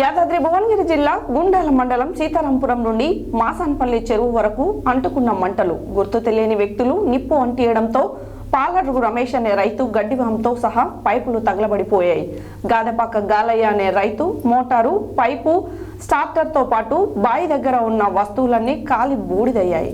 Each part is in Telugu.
యాదాద్రి భువనగిరి జిల్లా గుండాల మండలం సీతారాంపురం నుండి మాసాన్పల్లి చెరువు వరకు అంటుకున్న మంటలు. గుర్తు తెలియని వ్యక్తులు నిప్పు అంటియడంతో పాలడుగు రమేష్ అనే రైతు గడ్డివాంతో సహా పైపులు తగలబడిపోయాయి. గాదెపాక గాలయ్య అనే రైతు మోటారు, పైపు, స్టార్టర్తో పాటు బావి దగ్గర ఉన్న వస్తువులన్నీ కాలి బూడిదయ్యాయి.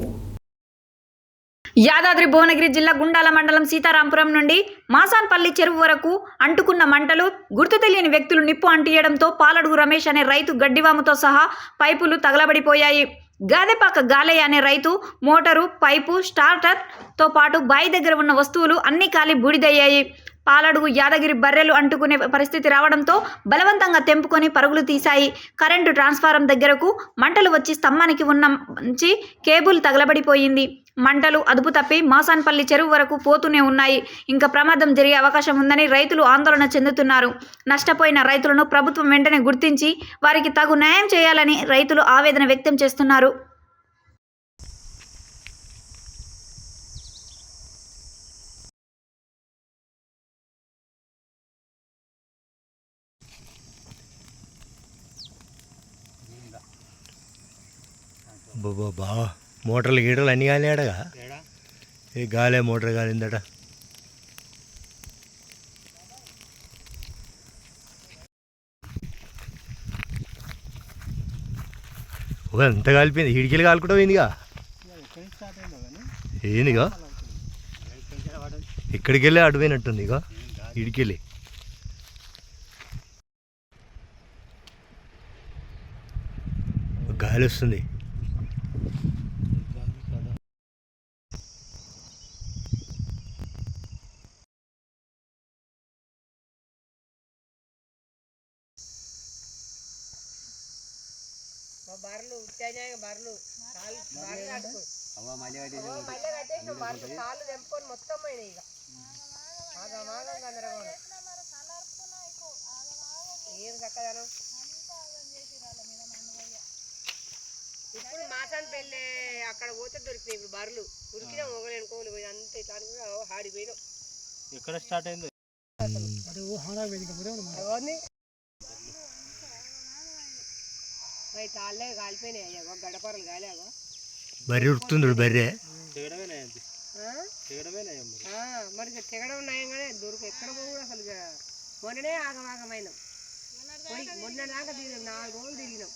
యాదాద్రి భువనగిరి జిల్లా గుండాల మండలం సీతారాంపురం నుండి మాసాన్పల్లి చెరువు వరకు అంటుకున్న మంటలు. గుర్తు తెలియని వ్యక్తులు నిప్పు అంటియడంతో పాలడుగు రమేష్ అనే రైతు గడ్డివాముతో సహా పైపులు తగలబడిపోయాయి. గాదెపాక గాలయ్య అనే రైతు మోటారు, పైపు, స్టార్టర్తో పాటు బావి దగ్గర ఉన్న వస్తువులు అన్నీ కాలి బూడిదయ్యాయి. పాలడుగు యాదగిరి బర్రెలు అంటుకునే పరిస్థితి రావడంతో బలవంతంగా తెంపుకొని పరుగులు తీశాయి. కరెంటు ట్రాన్స్ఫారం దగ్గరకు మంటలు వచ్చి స్తంభానికి ఉన్న మంచి కేబుల్ తగలబడిపోయింది. మంటలు అదుపు తప్పి మాసాన్పల్లి చెరువు వరకు పోతూనే ఉన్నాయి. ఇంకా ప్రమాదం జరిగే అవకాశం ఉందని రైతులు ఆందోళన చెందుతున్నారు. నష్టపోయిన రైతులను ప్రభుత్వం వెంటనే గుర్తించి వారికి తగు న్యాయం చేయాలని రైతులు ఆవేదన వ్యక్తం చేస్తున్నారు. బా మోటార్లు గీటర్లు అన్నీ కాలినాడగా. ఇది గాలే మోటార్ కాలిందట. ఎంత కాలిపోయింది, ఇడికెళ్ళి కాలుకుంటా పోయిందిగా. ఏందిగా ఇక్కడికి వెళ్ళి అడిపోయినట్టుంది. ఇక ఇడికెళ్ళి గాలి వస్తుంది. బర్రెలు బర్రెలు కాళ్ళు తెంపుకొని మొత్తం పోయినాయి. ఇక ఆగమాగం గందరగోళం ఏం చక్కదనం. ఇప్పుడు మాసాన్ని పెళ్ళి అక్కడ పోతే దొరికినాయి. ఇప్పుడు బర్రెలు ఉరికినా మొగలేను కోలు పోయి అంతే ఇట్లా హాడిపోయినాం. ఎక్కడ స్టార్ట్ అయింది? తాళ్ళే కాలిపోయినాయి. అయ్యా గడపరలు కాలేవా బర్రె ఉరుకుతుంది. బర్రె మరి తెగడం ఉన్నాయం కానీ ఎక్కడ పోకూడదు అసలు. మొన్ననే ఆగమాగమైనాం. మొన్న దాకా తిరిగినాం, 4 రోజులు తిరిగినాం.